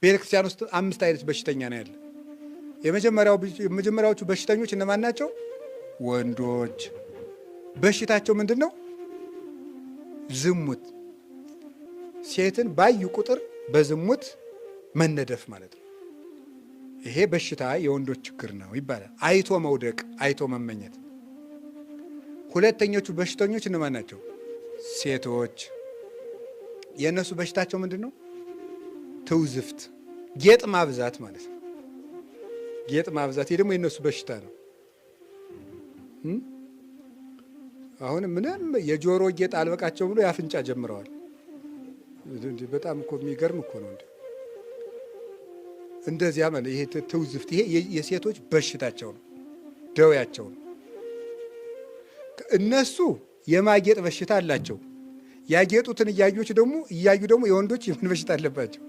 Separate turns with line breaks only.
ቤተክርስቲያን ውስጥ 5 አይነት በሽተኛ ነው ያለ። የመጀመሪያዎቹ በሽተኞች እነማን ናቸው? ወንዶች። በሽታቸው ምንድን ነው? ዝሙት። ሴትን ባዩ ቁጥር በዝሙት መነደፍ ማለት ነው። ይሄ በሽታ የወንዶች ችግር ነው ይባላል። አይቶ መውደቅ፣ አይቶ መመኘት። ሁለተኞቹ በሽተኞች እነማን ናቸው? ሴቶች። የእነሱ በሽታቸው ምንድን ነው? ትውዝፍት፣ ጌጥ ማብዛት ማለት ነው። ጌጥ ማብዛት፣ ይህ ደግሞ የእነሱ በሽታ ነው። አሁን ምንም የጆሮ ጌጥ አልበቃቸው ብሎ ያፍንጫ ጀምረዋል። በጣም እኮ የሚገርም እኮ ነው። እንደዚያ ማለት ይሄ ትውዝፍት፣ ይሄ የሴቶች በሽታቸው ነው፣ ደዌያቸው ነው። እነሱ የማጌጥ በሽታ አላቸው። ያጌጡትን እያዩ ደግሞ የወንዶች የምን በሽታ አለባቸው?